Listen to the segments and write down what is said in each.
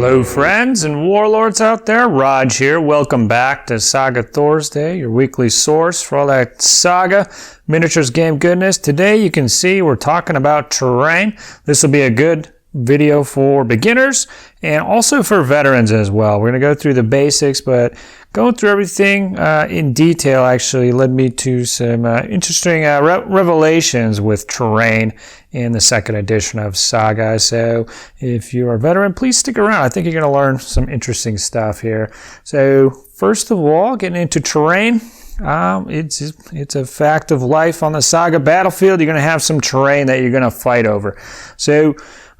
Hello friends and warlords out there, Rodge here. Welcome back to Saga Thursday, your weekly source for all that Saga miniatures game goodness. Today you can see we're talking about terrain. This will be a good video for beginners and also for veterans as well. We're going to go through the basics, but going through everything in detail actually led me to some interesting revelations with terrain in the second edition of Saga. So if you're a veteran, please stick around. I think you're going to learn some interesting stuff here. So first of all, getting into terrain. It's a fact of life on the Saga battlefield. You're going to have some terrain that you're going to fight over. So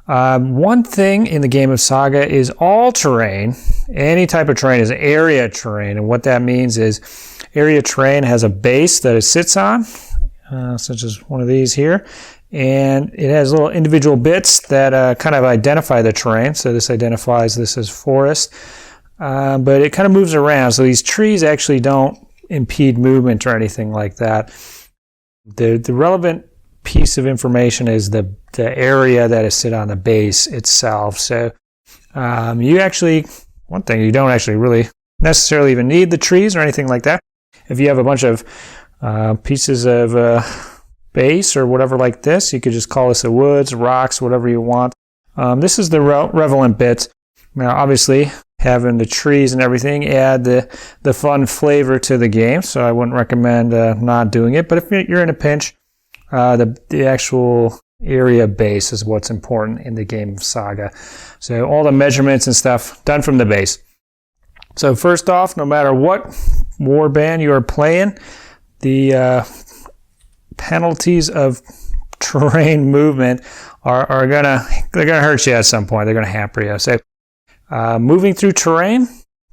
one thing in the game of Saga is all terrain. Any type of terrain is area terrain, and what that means is area terrain has a base that it sits on, such as one of these here, and it has little individual bits that kind of identify the terrain. So this identifies this as forest, but it kind of moves around. So these trees actually don't impede movement or anything like that. The relevant piece of information is the area that is sit on the base itself. So you actually, one thing, you don't actually really necessarily even need the trees or anything like that. If you have a bunch of pieces of base or whatever like this, you could just call this a woods, rocks, whatever you want. This is the relevant bit. Now obviously having the trees and everything add the fun flavor to the game, so I wouldn't recommend not doing it. But if you're in a pinch, the actual area base is what's important in the game of Saga. So all the measurements and stuff done from the base. So first off, no matter what warband you are playing, the penalties of terrain movement are gonna hurt you at some point. They're gonna hamper you. So moving through terrain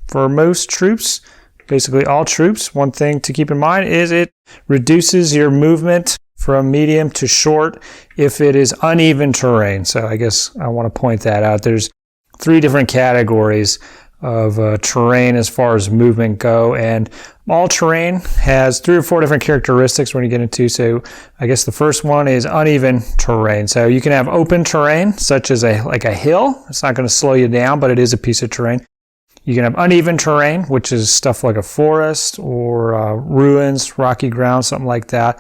for most troops, basically all troops, one thing to keep in mind is it reduces your movement from medium to short if it is uneven terrain. So I guess I want to point that out. There's three different categories of terrain as far as movement go, and all terrain has 3 or 4 different characteristics we're going to get into. So I guess the first one is uneven terrain. So you can have open terrain, such as like a hill. It's not going to slow you down, but it is a piece of terrain. You can have uneven terrain, which is stuff like a forest or ruins, rocky ground, something like that.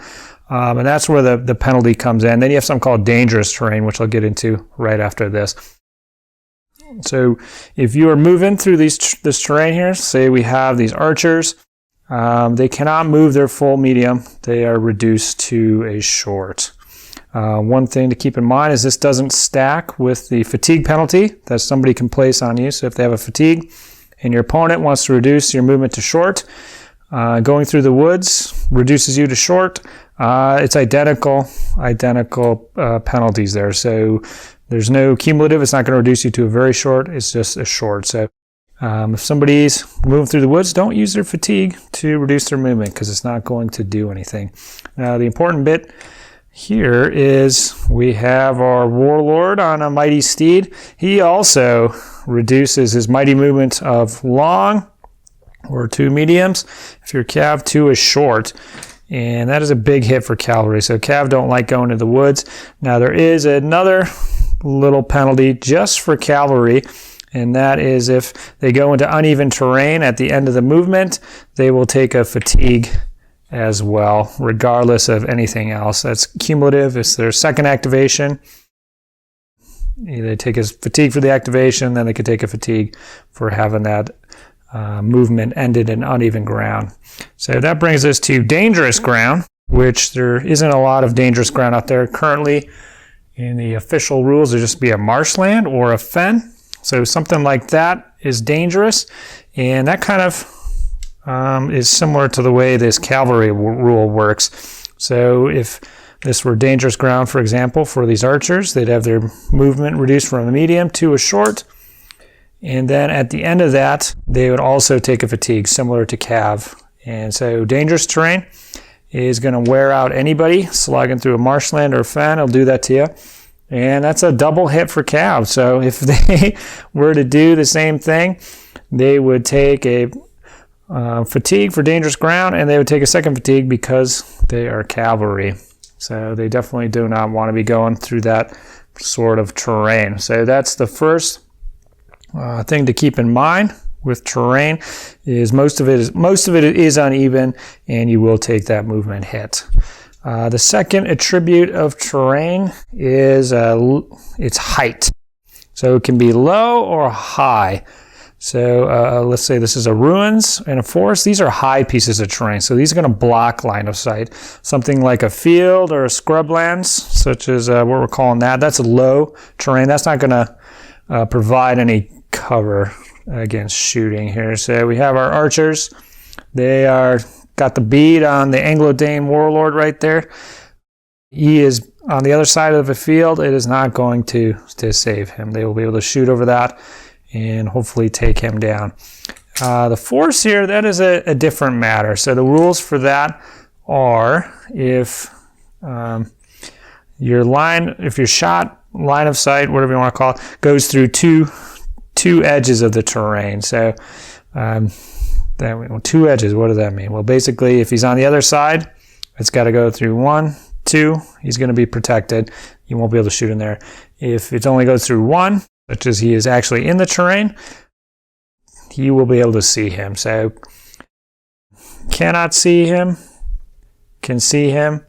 And that's where the penalty comes in. Then you have something called dangerous terrain, which I'll get into right after this. So if you are moving through this terrain here, say we have these archers, they cannot move their full medium. They are reduced to a short. One thing to keep in mind is this doesn't stack with the fatigue penalty that somebody can place on you. So if they have a fatigue and your opponent wants to reduce your movement to short, going through the woods reduces you to short. It's identical penalties there. So there's no cumulative. It's not going to reduce you to a very short. It's just a short. So if somebody's moving through the woods, don't use their fatigue to reduce their movement because it's not going to do anything. Now the important bit here is we have our warlord on a mighty steed. He also reduces his mighty movement of long or 2 mediums if your cav 2 is short, and that is a big hit for cavalry. So cav don't like going to the woods. Now there is another little penalty just for cavalry, and that is if they go into uneven terrain at the end of the movement, they will take a fatigue as well, regardless of anything else. That's cumulative. It's their second activation. They take a fatigue for the activation, then they could take a fatigue for having that movement ended in uneven ground. So that brings us to dangerous ground, which there isn't a lot of dangerous ground out there currently. In the official rules, there just be a marshland or a fen. So something like that is dangerous, and that kind of is similar to the way this cavalry rule works. So if this were dangerous ground, for example, for these archers, they'd have their movement reduced from a medium to a short. And then at the end of that, they would also take a fatigue, similar to cav. And so dangerous terrain is going to wear out anybody slogging through a marshland or a fen. It'll do that to you. And that's a double hit for cav. So if they were to do the same thing, they would take a fatigue for dangerous ground, and they would take a second fatigue because they are cavalry. So they definitely do not want to be going through that sort of terrain. So that's the first thing to keep in mind with terrain is most of it is uneven, and you will take that movement hit. The second attribute of terrain is its height. So it can be low or high. So let's say this is a ruins and a forest. These are high pieces of terrain. So these are going to block line of sight. Something like a field or a scrublands, such as what we're calling that. That's a low terrain. That's not going to provide any cover against shooting here. So we have our archers. They are got the bead on the Anglo-Dane warlord right there. He is on the other side of the field. It is not going to save him. They will be able to shoot over that and hopefully take him down. The force here, that is a different matter. So the rules for that are if your shot, line of sight, whatever you want to call it, goes through two edges of the terrain. So two edges, what does that mean? Well, basically, if he's on the other side, it's got to go through 1, 2. He's going to be protected. You won't be able to shoot in there. If it only goes through 1, such as he is actually in the terrain, you will be able to see him. So, cannot see him, can see him.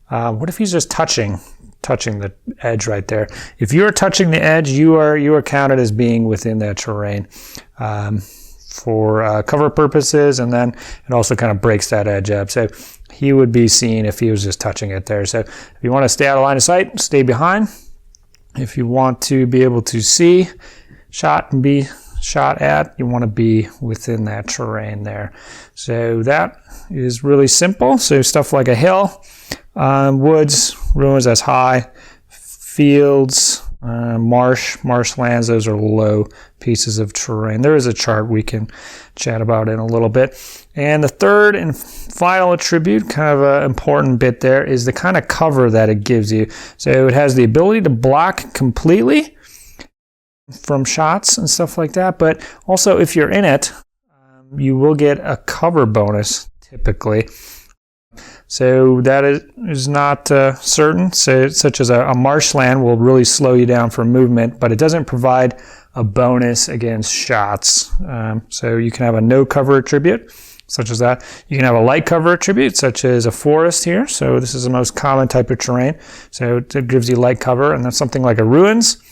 What if he's just touching the edge right there? If you're touching the edge, you are counted as being within that terrain for cover purposes, and then it also kind of breaks that edge up. So he would be seen if he was just touching it there. So if you want to stay out of line of sight, stay behind. If you want to be able to see, shot and be shot at, you want to be within that terrain there. So that is really simple. So stuff like a hill, woods, ruins, that's high, fields, marshlands, those are low pieces of terrain. There is a chart we can chat about in a little bit. And the third and final attribute, kind of an important bit there, is the kind of cover that it gives you. So it has the ability to block completely from shots and stuff like that, but also if you're in it, you will get a cover bonus typically. So that is not certain. So such as a marshland will really slow you down for movement, but it doesn't provide a bonus against shots. So you can have a no cover attribute, such as that. You can have a light cover attribute, such as a forest here. So this is the most common type of terrain. So it gives you light cover, and then something like a ruins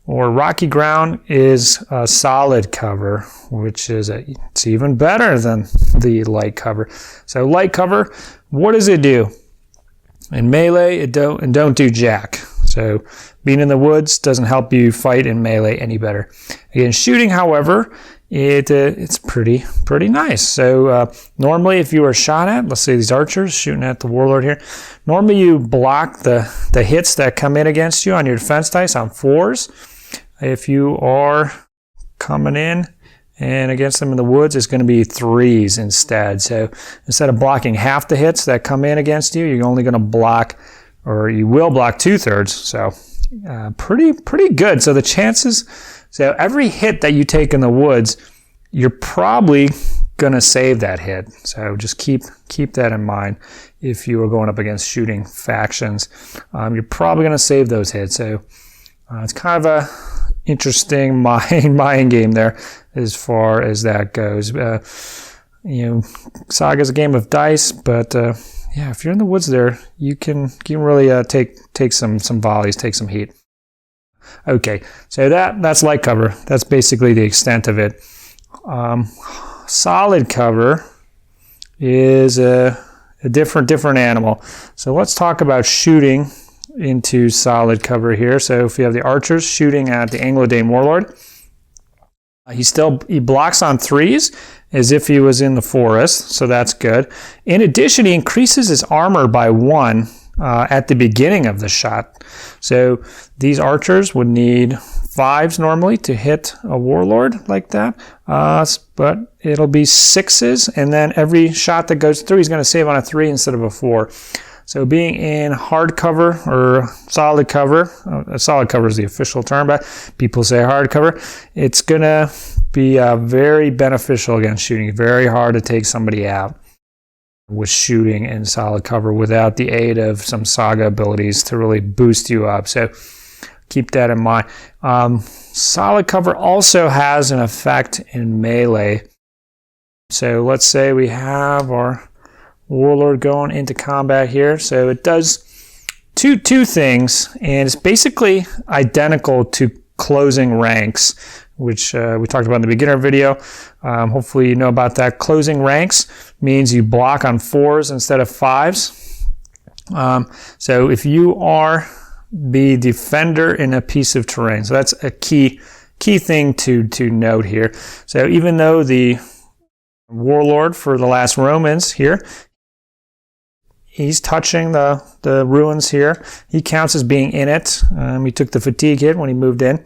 or rocky ground is a solid cover, which is it's even better than the light cover. So light cover, what does it do? In melee, it don't do jack. So being in the woods doesn't help you fight in melee any better. Again, shooting, however, it's pretty nice. So normally if you are shot at, let's say these archers shooting at the warlord here, normally you block the hits that come in against you on your defense dice on 4s. If you are coming in and against them in the woods, it's going to be 3s instead. So instead of blocking half the hits that come in against you, you're only going to block, or you will block 2/3. So pretty good. So the chances, so every hit that you take in the woods, you're probably going to save that hit. So just keep that in mind. If you are going up against shooting factions, you're probably going to save those hits. So it's kind of a interesting mind game there as far as that goes. Saga's a game of dice, but yeah, if you're in the woods there, you can really take some volleys, take some heat. Okay, so that's light cover. That's basically the extent of it. Solid cover is a different animal. So let's talk about shooting into solid cover here. So if you have the archers shooting at the Anglo-Dane warlord, he blocks on 3s as if he was in the forest, so that's good. In addition, he increases his armor by 1 at the beginning of the shot. So these archers would need 5s normally to hit a warlord like that, but it'll be 6s, and then every shot that goes through, he's going to save on a 3 instead of a 4. So being in hard cover or solid cover, solid cover is the official term, but people say hard cover, it's going to be very beneficial against shooting. Very hard to take somebody out with shooting in solid cover without the aid of some Saga abilities to really boost you up. So keep that in mind. Solid cover also has an effect in melee. So let's say we have our warlord going into combat here. So it does two things, and it's basically identical to closing ranks, which we talked about in the beginner video. Hopefully you know about that. Closing ranks means you block on 4s instead of 5s. So if you are the defender in a piece of terrain, so that's a key thing to note here. So even though the warlord for the last Romans here, he's touching the ruins here, he counts as being in it. He took the fatigue hit when he moved in.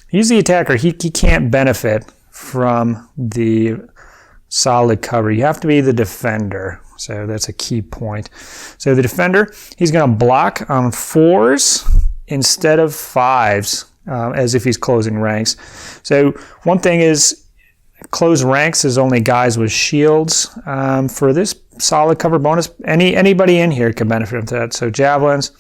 He's the attacker. He can't benefit from the solid cover. You have to be the defender. So that's a key point. So the defender, he's going to block on 4s instead of 5s, as if he's closing ranks. So one thing is, close ranks is only guys with shields. For this solid cover bonus, anybody in here can benefit from that. So javelins,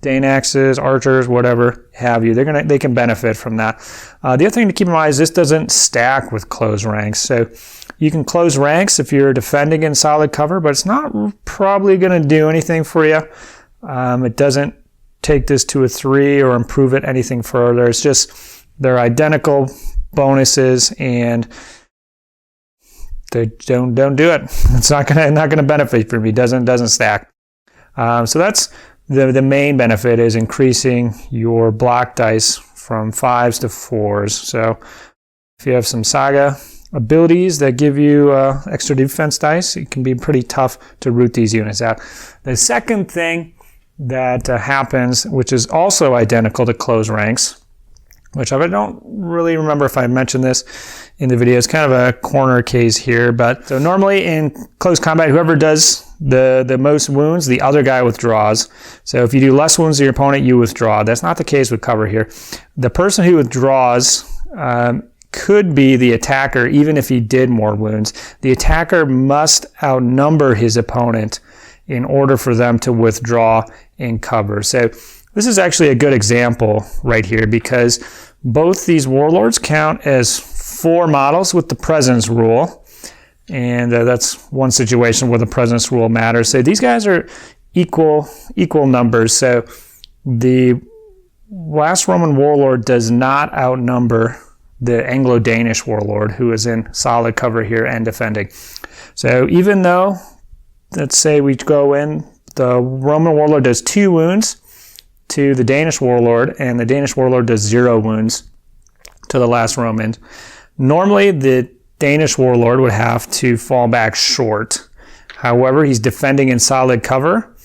Dane axes, archers, whatever have you, they can benefit from that. The other thing to keep in mind is this doesn't stack with close ranks. So you can close ranks if you're defending in solid cover, but it's not probably going to do anything for you. It doesn't take this to a 3 or improve it anything further. It's just they're identical bonuses, and they don't do it. It's not gonna benefit from you. Doesn't stack. So that's the main benefit, is increasing your block dice from 5s to 4s. So if you have some Saga abilities that give you extra defense dice, it can be pretty tough to root these units out. The second thing that happens, which is also identical to close ranks, which I don't really remember if I mentioned this in the video. It's kind of a corner case here, but so normally in close combat, whoever does the most wounds, the other guy withdraws. So if you do less wounds to your opponent, you withdraw. That's not the case with cover here. The person who withdraws could be the attacker, even if he did more wounds. The attacker must outnumber his opponent in order for them to withdraw in cover. So this is actually a good example right here, because both these warlords count as 4 models with the presence rule. And that's one situation where the presence rule matters. So these guys are equal numbers. So the last Roman warlord does not outnumber the Anglo-Danish warlord, who is in solid cover here and defending. So even though, let's say we go in, the Roman warlord does 2 wounds to the Danish warlord, and the Danish warlord does 0 wounds to the last Roman. Normally, the Danish warlord would have to fall back short. However, he's defending in solid cover.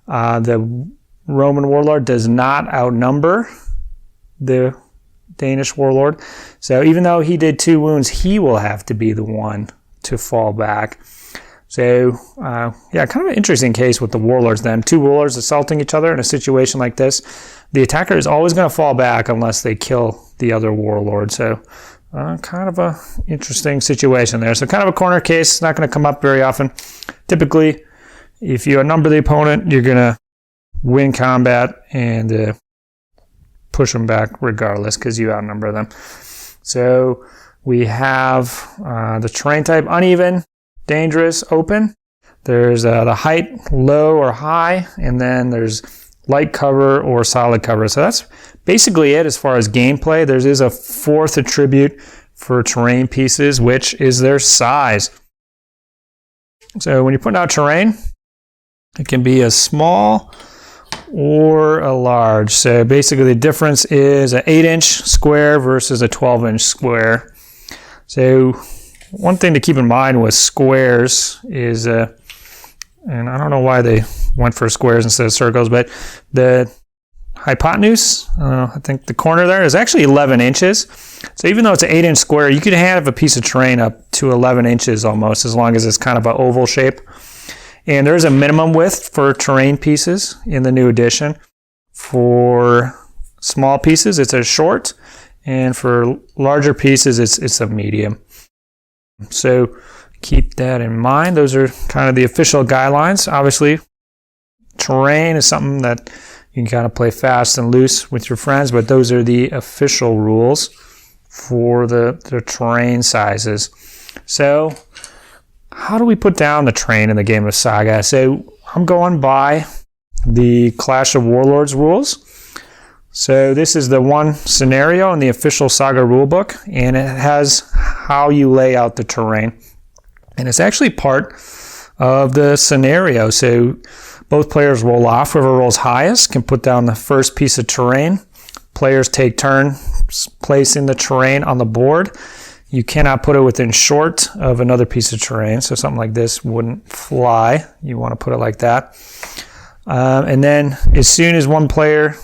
The Roman warlord does not outnumber the Danish warlord. So even though he did 2 wounds, he will have to be the one to fall back. So, yeah, kind of an interesting case with the warlords then. 2 warlords assaulting each other in a situation like this. The attacker is always going to fall back unless they kill the other warlord. So, kind of a interesting situation there. So kind of a corner case, not going to come up very often. Typically, if you outnumber the opponent, you're going to win combat and push them back regardless, because you outnumber them. So we have the terrain type: uneven, dangerous, open. There's the height, low or high, and then there's light cover or solid cover. So that's basically it as far as gameplay. There is a 4th attribute for terrain pieces, which is their size. So when you're putting out terrain, it can be a small or a large. So basically the difference is an 8-inch square versus a 12-inch square. So one thing to keep in mind with squares is, and I don't know why they went for squares instead of circles, but the hypotenuse, I think the corner there, is actually 11 inches. So even though it's an 8-inch square, you could have a piece of terrain up to 11 inches almost, as long as it's kind of an oval shape. And there's a minimum width for terrain pieces in the new edition. For small pieces, it's a short, and for larger pieces, it's a medium. So keep that in mind. Those are kind of the official guidelines. Obviously, terrain is something that You can kind of play fast and loose with your friends, but those are the official rules for the terrain sizes. So how do we put down the terrain in the game of Saga? So I'm going by the Clash of Warlords rules. So this is the one scenario in the official Saga rulebook, and it has how you lay out the terrain. And it's actually part of the scenario. So both players roll off. Whoever rolls highest can put down the first piece of terrain. Players take turns placing the terrain on the board. You cannot put it within short of another piece of terrain. So something like this wouldn't fly. You want to put it like that. And then as soon as one player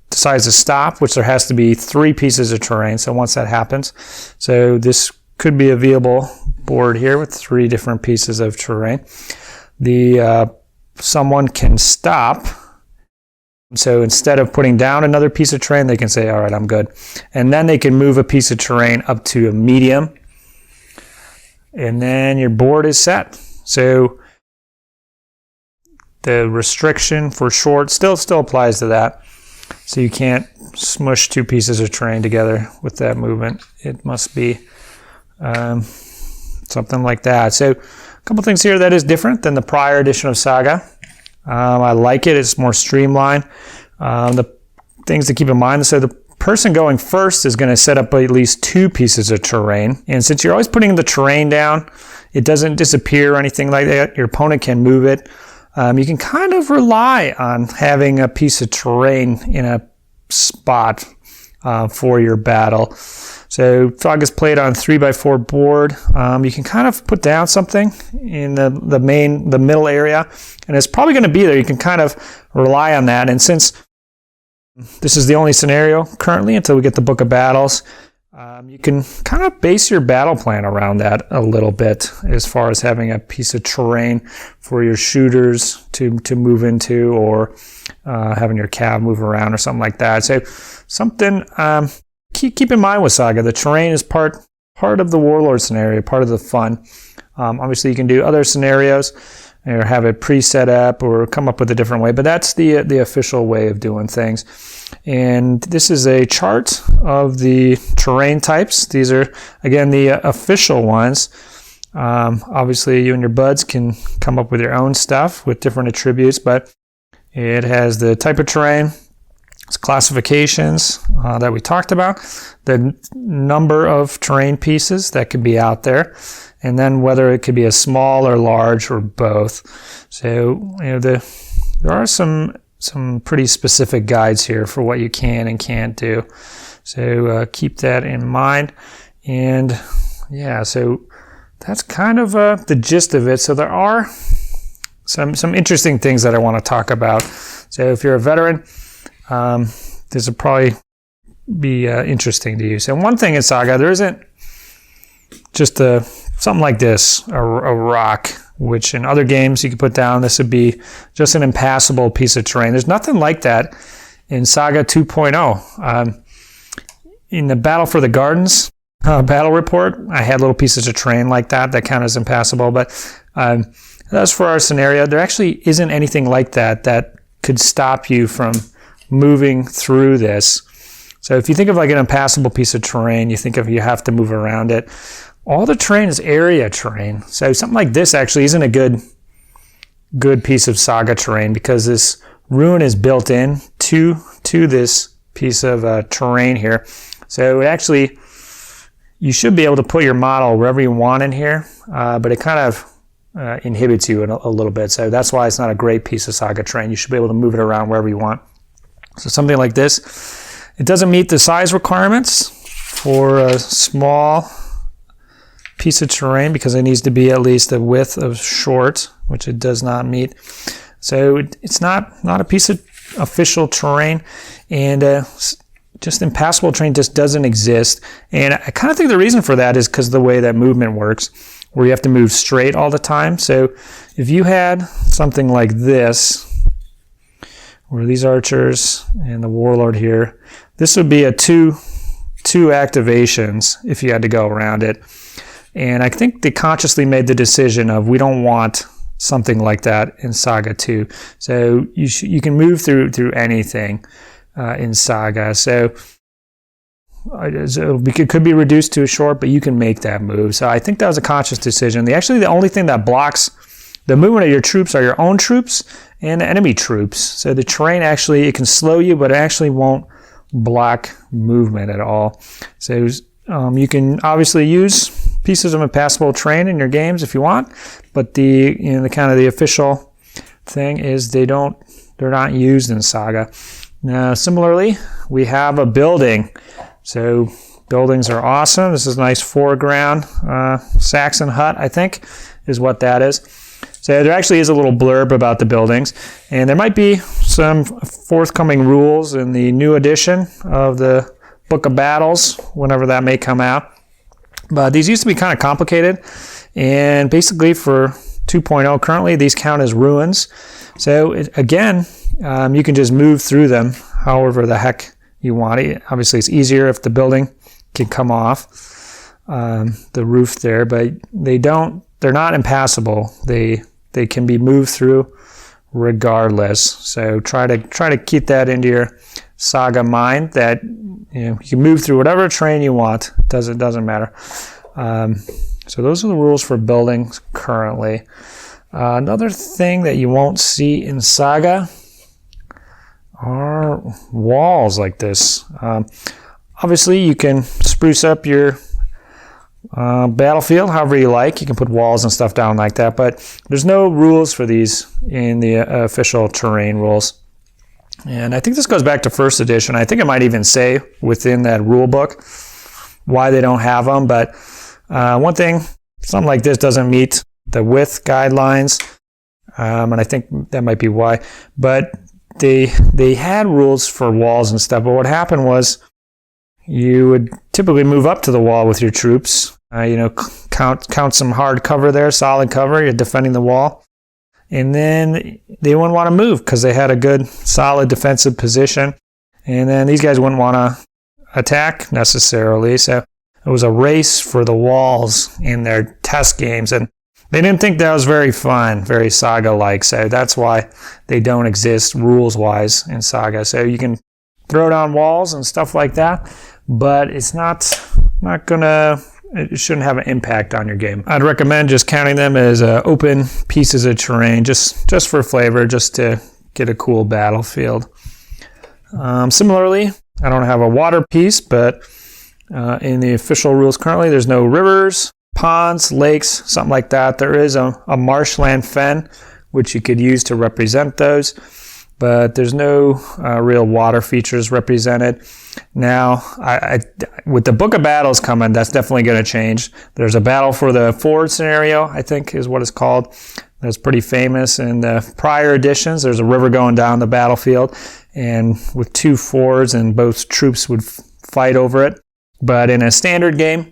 decides to stop, which there has to be 3 pieces of terrain. So once that happens, so this could be a viewable board here with 3 different pieces of terrain. Someone can stop. So instead of putting down another piece of terrain, they can say, all right, I'm good. And then they can move a piece of terrain up to a medium. And then your board is set. So the restriction for short still applies to that. So you can't smush 2 pieces of terrain together with that movement. It must be something like that. So a couple things here that is different than the prior edition of Saga. I like it. It's more streamlined. The things to keep in mind, so the person going first is going to set up at least 2 pieces of terrain. And since you're always putting the terrain down, it doesn't disappear or anything like that. Your opponent can move it. You can kind of rely on having a piece of terrain in a spot for your battle. So Saga's played on 3x4 board. You can kind of put down something in the middle area, and it's probably going to be there. You can kind of rely on that. And since this is the only scenario currently until we get the Book of Battles, you can kind of base your battle plan around that a little bit as far as having a piece of terrain for your shooters to move into, or having your cav move around or something like that. So something keep in mind with Saga, the terrain is part of the Warlord scenario, part of the fun. Obviously you can do other scenarios or have it pre-set up or come up with a different way, but that's the official way of doing things. And this is a chart of the terrain types. These are, again, the official ones. Obviously you and your buds can come up with your own stuff with different attributes, but it has the type of terrain, its classifications that we talked about, the number of terrain pieces that could be out there, and then whether it could be a small or large or both. So there are some pretty specific guides here for what you can and can't do. So keep that in mind. And yeah, so that's kind of the gist of it. So there are some interesting things that I want to talk about. So if you're a veteran, this will probably be interesting to you. So one thing in Saga, there isn't just something like this, a rock, which in other games you could put down. This would be just an impassable piece of terrain. There's nothing like that in Saga 2.0. In the Battle for the Gardens battle report, I had little pieces of terrain like that count as impassable, but that's for our scenario. There actually isn't anything like that could stop you from moving through this. So if you think of like an impassable piece of terrain, you think of you have to move around it. All the terrain is area terrain. So something like this actually isn't a good piece of Saga terrain, because this ruin is built in to this piece of terrain here. So it actually, you should be able to put your model wherever you want in here, but it kind of inhibits you a little bit. So that's why it's not a great piece of Saga terrain. You should be able to move it around wherever you want. So something like this, it doesn't meet the size requirements for a small piece of terrain because it needs to be at least the width of short, which it does not meet. So it's not a piece of official terrain, and just impassable terrain just doesn't exist. And I kind of think the reason for that is because the way that movement works, where you have to move straight all the time. So if you had something like this, where these archers and the warlord here, this would be a two activations if you had to go around it. And I think they consciously made the decision of, we don't want something like that in Saga 2. So you can move through anything in Saga. So it could be reduced to a short, but you can make that move. So I think that was a conscious decision. Actually, the only thing that blocks the movement of your troops are your own troops and enemy troops. So the terrain actually, it can slow you, but it actually won't block movement at all. So you can obviously use pieces of Unpassable Terrain in your games if you want, but the kind of the official thing is they're not used in Saga. Now, similarly, we have a building. So buildings are awesome. This is a nice foreground Saxon hut, I think, is what that is. So there actually is a little blurb about the buildings, and there might be some forthcoming rules in the new edition of the Book of Battles, whenever that may come out. But these used to be kind of complicated, and basically for 2.0 currently, these count as ruins. So again, you can just move through them however the heck you want. Obviously, it's easier if the building can come off the roof there, but they're not impassable. They can be moved through regardless. So try to keep that into your Saga mind, that you can move through whatever terrain you want. It doesn't matter. So those are the rules for buildings currently. Another thing that you won't see in Saga are walls like this. Obviously, you can spruce up your battlefield however you like. You can put walls and stuff down like that, but there's no rules for these in the official terrain rules. And I think this goes back to first edition. I think it might even say within that rule book why they don't have them, but one thing, something like this doesn't meet the width guidelines, and I think that might be why. But they had rules for walls and stuff, but what happened was you would typically move up to the wall with your troops, count some hard cover there, solid cover, you're defending the wall, and then they wouldn't want to move because they had a good solid defensive position, and then these guys wouldn't want to attack necessarily. So it was a race for the walls in their test games, and they didn't think that was very fun, very Saga-like. So that's why they don't exist rules-wise in Saga. So you can throw down walls and stuff like that, but it's not gonna. It shouldn't have an impact on your game. I'd recommend just counting them as open pieces of terrain, just for flavor, just to get a cool battlefield. Similarly, I don't have a water piece, but in the official rules currently, there's no rivers, ponds, lakes, something like that. There is a marshland fen, which you could use to represent those, but there's no real water features represented. Now, with the Book of Battles coming, that's definitely going to change. There's a battle for the ford scenario, I think is what it's called. That's pretty famous. In the prior editions, there's a river going down the battlefield, and with two fords, and both troops would fight over it. But in a standard game,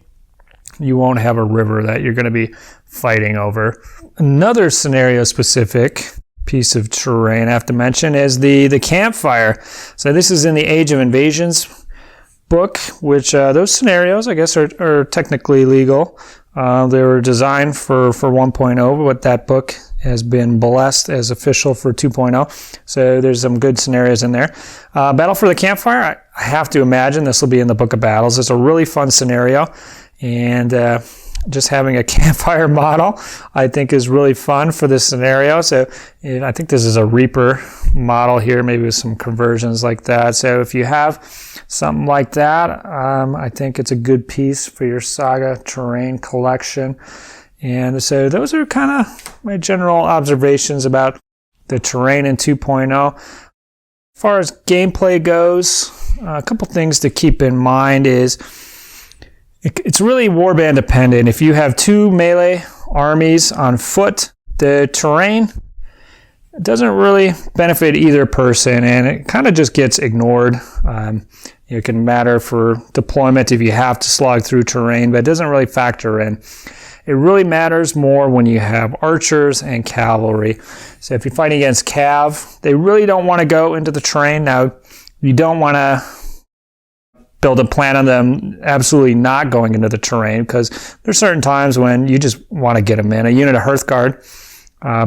you won't have a river that you're going to be fighting over. Another scenario-specific piece of terrain I have to mention is the campfire. So this is in the Age of Invasions book, which those scenarios, I guess, are technically legal. They were designed for 1.0, but that book has been blessed as official for 2.0. So there's some good scenarios in there. Battle for the Campfire, I have to imagine this will be in the Book of Battles. It's a really fun scenario, and just having a campfire model, I think, is really fun for this scenario. So I think this is a Reaper model here, maybe with some conversions like that. So if you have something like that, I think it's a good piece for your Saga terrain collection. And so those are kind of my general observations about the terrain in 2.0. As far as gameplay goes, a couple things to keep in mind is it's really warband dependent. If you have two melee armies on foot, the terrain doesn't really benefit either person, and it kind of just gets ignored. It can matter for deployment if you have to slog through terrain, but it doesn't really factor in. It really matters more when you have archers and cavalry. So if you're fighting against cav, they really don't want to go into the terrain. Now, you don't want to build a plan on them absolutely not going into the terrain, because there's certain times when you just want to get them in. A unit of Hearthguard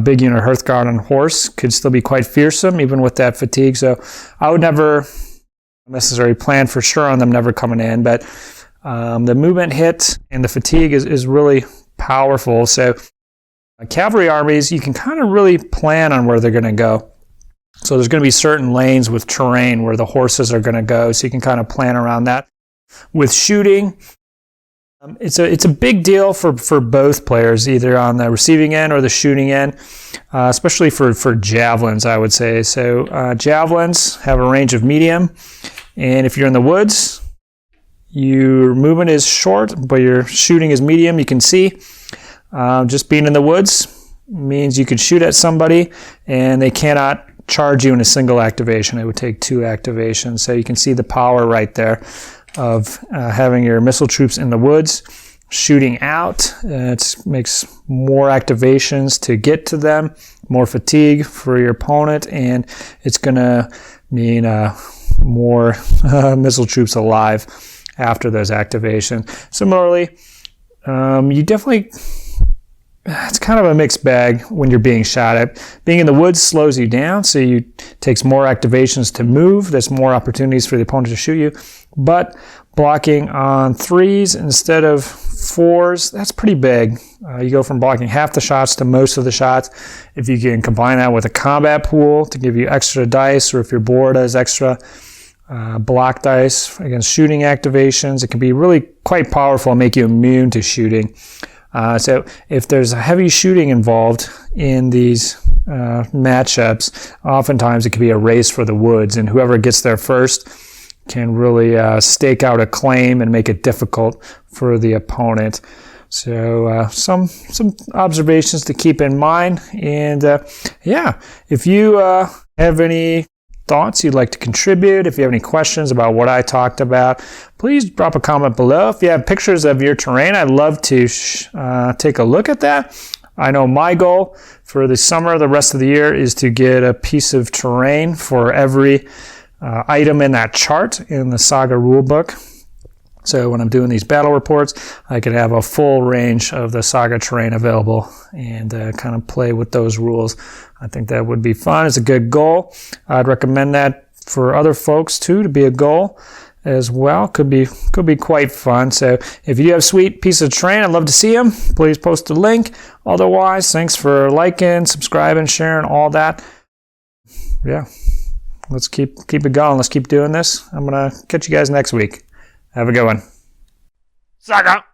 big unit Hearthguard on horse could still be quite fearsome, even with that fatigue. So I would never necessarily plan for sure on them never coming in, but the movement hit and the fatigue is really powerful. So cavalry armies, you can kind of really plan on where they're going to go. So there's going to be certain lanes with terrain where the horses are going to go, so you can kind of plan around that. With shooting, it's a big deal for both players, either on the receiving end or the shooting end, especially for javelins, I would say. So javelins have a range of medium, and if you're in the woods, your movement is short, but your shooting is medium. You can see just being in the woods means you can shoot at somebody, and they cannot charge you in a single activation. It would take 2 activations. So you can see the power right there of having your missile troops in the woods, shooting out. It makes more activations to get to them, more fatigue for your opponent, and it's going to mean more missile troops alive after those activations. Similarly, you definitely... It's kind of a mixed bag when you're being shot at. Being in the woods slows you down, so it takes more activations to move. There's more opportunities for the opponent to shoot you. But blocking on 3s instead of 4s, that's pretty big. You go from blocking half the shots to most of the shots. If you can combine that with a combat pool to give you extra dice, or if your board has extra block dice against shooting activations, it can be really quite powerful and make you immune to shooting. So if there's a heavy shooting involved in these matchups, oftentimes it can be a race for the woods, and whoever gets there first can really stake out a claim and make it difficult for the opponent. So some observations to keep in mind. And yeah, if you have any thoughts you'd like to contribute, if you have any questions about what I talked about, please drop a comment below. If you have pictures of your terrain, I'd love to take a look at that. I know my goal for the summer, the rest of the year, is to get a piece of terrain for every item in that chart in the Saga rulebook. So when I'm doing these battle reports, I could have a full range of the Saga terrain available and kind of play with those rules. I think that would be fun. It's a good goal. I'd recommend that for other folks too, to be a goal as well. Could be quite fun. So if you have sweet piece of terrain, I'd love to see them. Please post a link. Otherwise, thanks for liking, subscribing, sharing, all that. Yeah, let's keep it going. Let's keep doing this. I'm gonna catch you guys next week. Have a good one. Saga!